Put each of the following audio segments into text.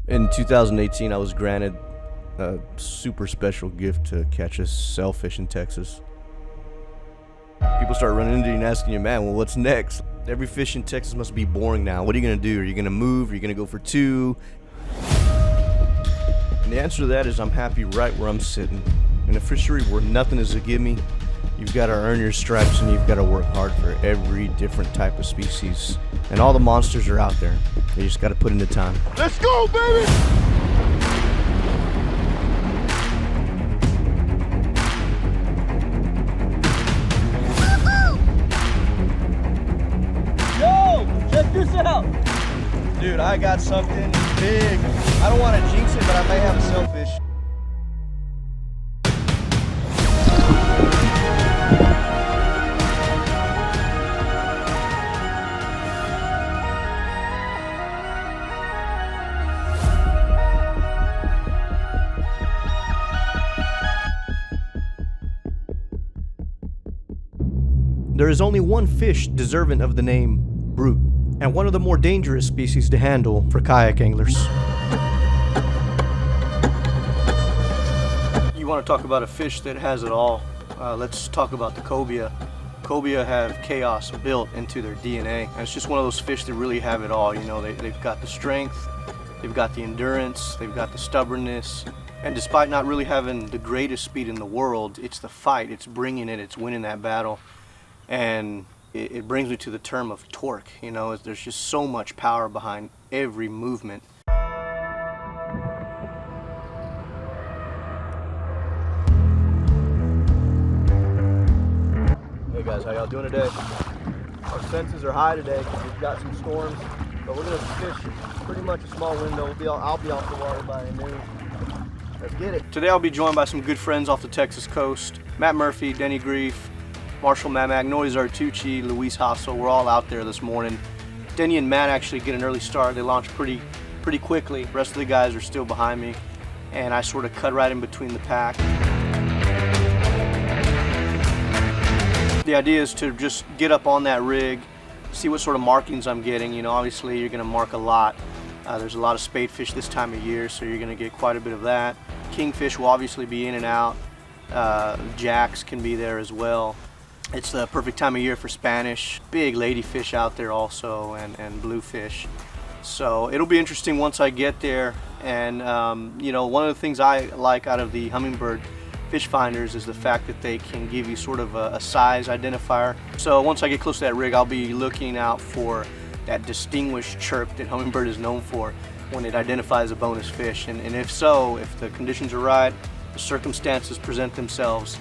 In 2018, I was granted a super special gift to catch a sailfish in Texas. People start running into you and asking you, man, well, what's next? Every fish in Texas must be boring now. What are you going to do? Are you going to move? Are you going to go for two? And the answer to that is I'm happy right where I'm sitting. In a fishery where nothing is a gimme, you've got to earn your stripes and you've got to work hard for every different type of species. And all the monsters are out there. You just got to put in the time. Let's go, baby! Yo, check this out! Dude, I got something big. I don't want to jinx it, but I may have a sailfish. There is only one fish deserving of the name brute, and one of the more dangerous species to handle for kayak anglers. You want to talk about a fish that has it all? Let's talk about the cobia. Cobia have chaos built into their DNA, and it's just one of those fish that really have it all. You know, they've got the strength, they've got the endurance, they've got the stubbornness, and despite not really having the greatest speed in the world, it's the fight, it's bringing it, it's winning that battle. And it brings me to the term of torque. You know, there's just so much power behind every movement. Hey guys, how y'all doing today? Our senses are high today because we've got some storms, but we're gonna fish pretty much a small window. I'll be off the water by noon. Let's get it. Today I'll be joined by some good friends off the Texas coast. Matt Murphy, Denny Grief, Marshall Mamak, Noise Artucci, Luis Hassel. We're all out there this morning. Denny and Matt actually get an early start. They launch pretty quickly. The rest of the guys are still behind me, and I sort of cut right in between the pack. The idea is to just get up on that rig, see what sort of markings I'm getting. You know, obviously you're going to mark a lot. There's a lot of spade fish this time of year, so you're going to get quite a bit of that. Kingfish will obviously be in and out. Jacks can be there as well. It's the perfect time of year for Spanish. Big ladyfish out there also, and bluefish. So it'll be interesting once I get there. And you know, one of the things I like out of the Humminbird fish finders is the fact that they can give you sort of a size identifier. So once I get close to that rig, I'll be looking out for that distinguished chirp that Humminbird is known for when it identifies a bonus fish. And if so, if the conditions are right, the circumstances present themselves,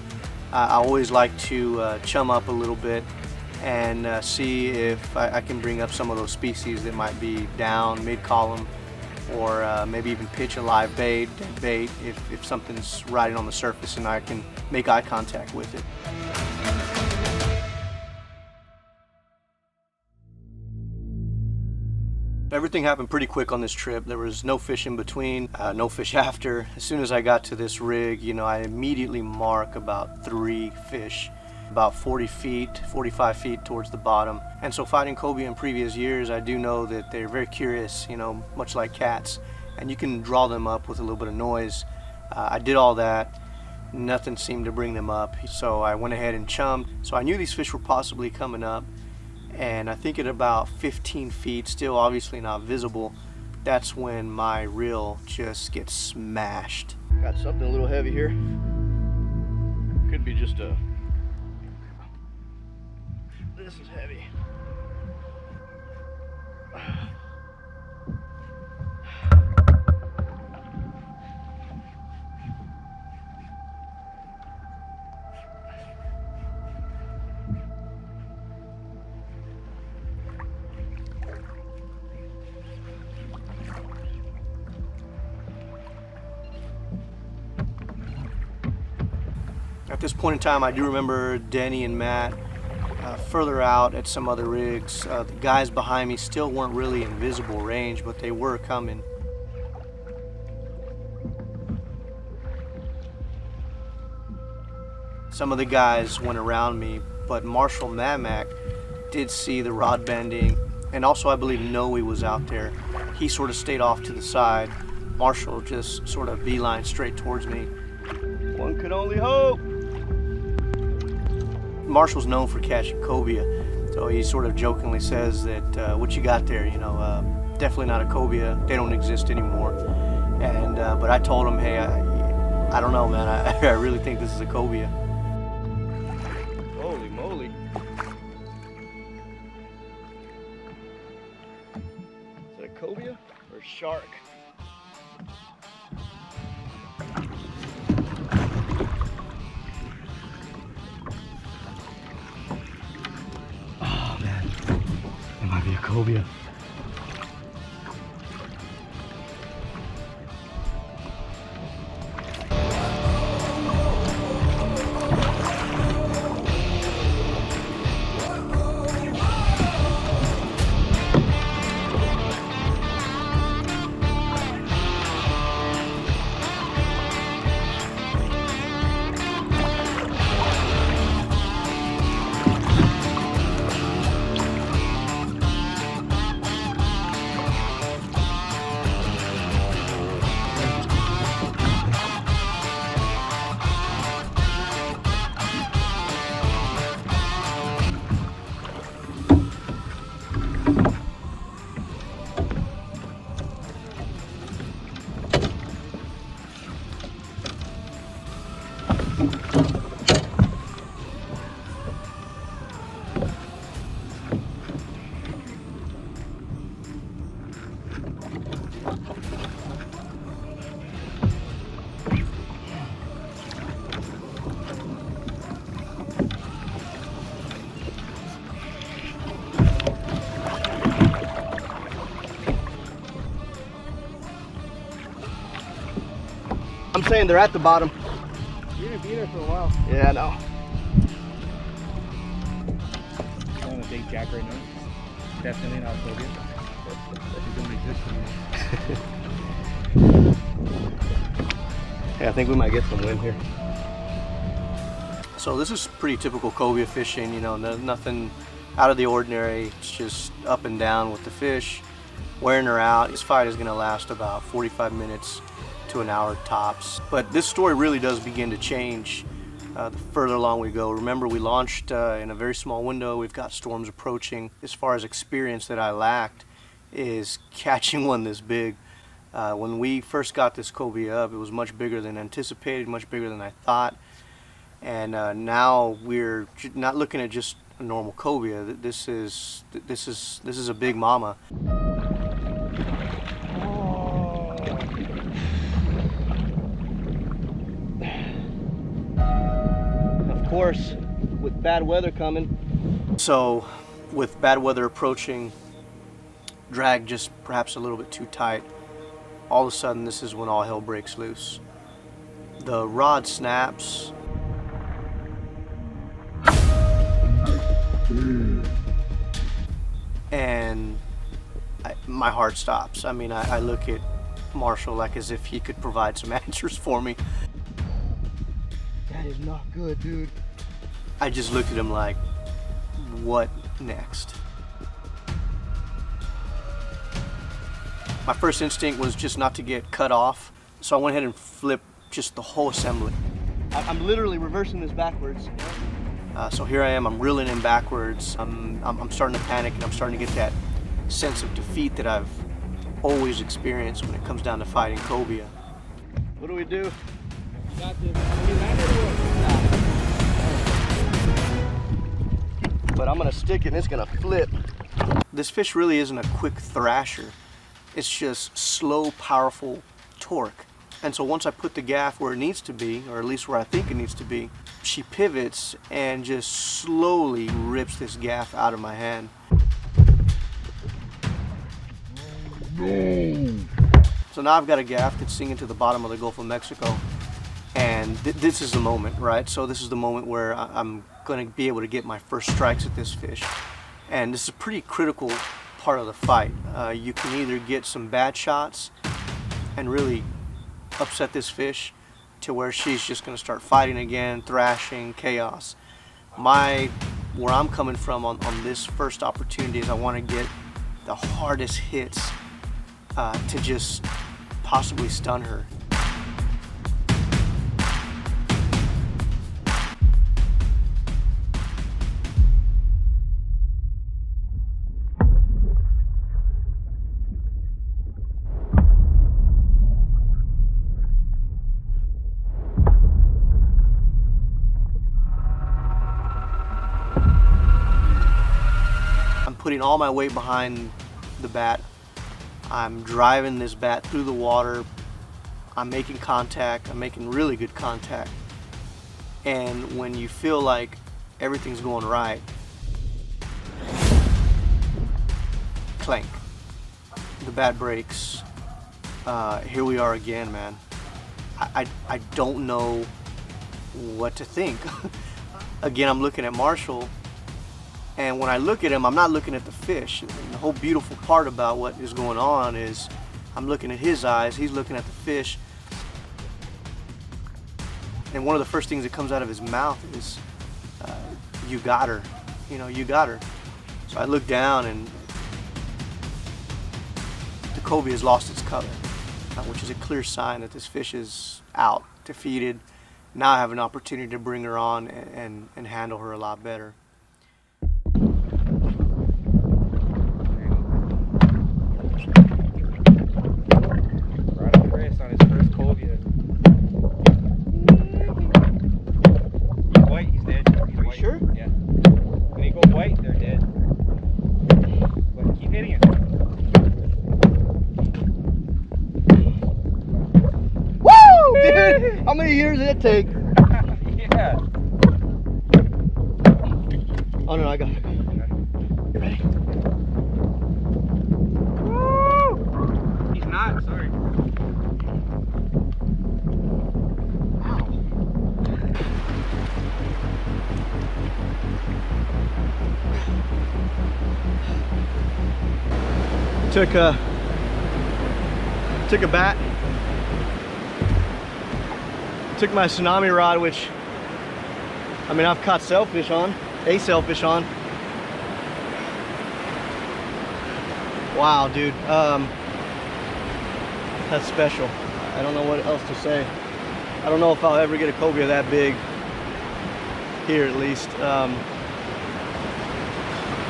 I always like to chum up a little bit and see if I can bring up some of those species that might be down mid-column, or maybe even pitch a live bait, dead bait, if something's riding on the surface and I can make eye contact with it. Everything happened pretty quick on this trip. There was no fish in between, no fish after. As soon as I got to this rig, you know, I immediately mark about 3 fish, about 40 feet, 45 feet towards the bottom. And so fighting cobia in previous years, I do know that they're very curious, you know, much like cats, and you can draw them up with a little bit of noise. I did all that. Nothing seemed to bring them up, so I went ahead and chummed. So I knew these fish were possibly coming up. And I think at about 15 feet, still obviously not visible, that's when my reel just gets smashed. Got something a little heavy here. Could be just a... This is heavy. At this point in time, I do remember Denny and Matt further out at some other rigs. The guys behind me still weren't really in visible range, but they were coming. Some of the guys went around me, but Marshall Mamak did see the rod bending, and also I believe Noe was out there. He sort of stayed off to the side, Marshall just sort of beeline straight towards me. One could only hope. Marshall's known for catching cobia, so he sort of jokingly says that, what you got there, you know, definitely not a cobia. They don't exist anymore. And but I told him, hey, I don't know, man. I really think this is a cobia. Holy moly. Is it a cobia or a shark? Oh man, it might be a cobia. I'm saying they're at the bottom. You're gonna be there for a while. Yeah, I know. I'm on a big jack right now. Definitely not a cobia. It don't exist anymore. Yeah, I think we might get some wind here. So this is pretty typical cobia fishing, you know, nothing out of the ordinary. It's just up and down with the fish, wearing her out. This fight is gonna last about 45 minutes to an hour tops. But this story really does begin to change the further along we go. Remember, we launched in a very small window. We've got storms approaching. As far as experience that I lacked is catching one this big. When we first got this cobia up, it was much bigger than anticipated, much bigger than I thought. And now we're not looking at just a normal cobia. This is a big mama. Of course, with bad weather coming. So, with bad weather approaching, drag just perhaps a little bit too tight. All of a sudden, this is when all hell breaks loose. The rod snaps. And my heart stops. I mean, I look at Marshall like as if he could provide some answers for me. That is not good, dude. I just looked at him like, what next? My first instinct was just not to get cut off, so I went ahead and flipped just the whole assembly. I'm literally reversing this backwards. So here I am, I'm reeling in backwards. I'm starting to panic, and I'm starting to get that sense of defeat that I've always experienced when it comes down to fighting cobia. What do we do? Got this. We landed or what? But I'm gonna stick it and it's gonna flip. This fish really isn't a quick thrasher. It's just slow, powerful torque. And so once I put the gaff where it needs to be, or at least where I think it needs to be, she pivots and just slowly rips this gaff out of my hand. No. So now I've got a gaff that's sinking to the bottom of the Gulf of Mexico. And this is the moment, right? So this is the moment where I'm going to be able to get my first strikes at this fish. And this is a pretty critical part of the fight. You can either get some bad shots and really upset this fish to where she's just going to start fighting again, thrashing, chaos. Where I'm coming from on this first opportunity is I want to get the hardest hits to just possibly stun her. I'm putting all my weight behind the bat. I'm driving this bat through the water. I'm making contact. I'm making really good contact. And when you feel like everything's going right, clank. The bat breaks. Here we are again, man. I don't know what to think. Again, I'm looking at Marshall. And when I look at him, I'm not looking at the fish. And the whole beautiful part about what is going on is I'm looking at his eyes, he's looking at the fish. And one of the first things that comes out of his mouth is, you got her, you know, you got her. So I look down and the cobia has lost its color, which is a clear sign that this fish is out, defeated. Now I have an opportunity to bring her on and handle her a lot better. On his first cobia. He's white, he's dead. He's Are you white. sure? Yeah. When they go white, they're dead. But keep hitting it. Woo! Dude, how many years did it take? Yeah. Oh no, I got it. You ready? Woo! He's not, sorry. Took a bat, took my tsunami rod, which I mean I've caught sailfish on, sailfish on. Wow, dude, that's special. I don't know what else to say. I don't know if I'll ever get a cobia that big here, at least.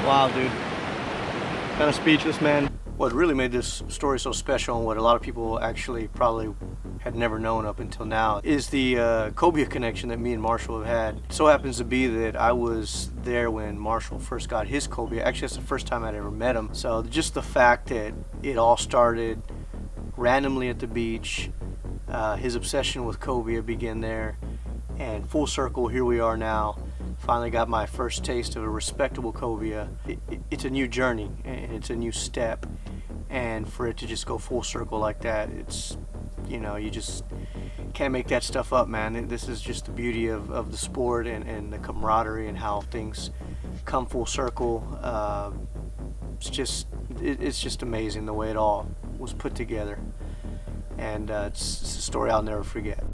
Wow, dude, kind of speechless, man. What really made this story so special, and what a lot of people actually probably had never known up until now, is the cobia connection that me and Marshall have had. It so happens to be that I was there when Marshall first got his cobia. Actually, that's the first time I'd ever met him. So just the fact that it all started randomly at the beach, his obsession with cobia began there, and full circle, here we are now. Finally got my first taste of a respectable cobia. It's a new journey, and it's a new step. And for it to just go full circle like that, it's, you know, you just can't make that stuff up, man. This is just the beauty of the sport and the camaraderie and how things come full circle. It's just amazing the way it all was put together. And it's a story I'll never forget.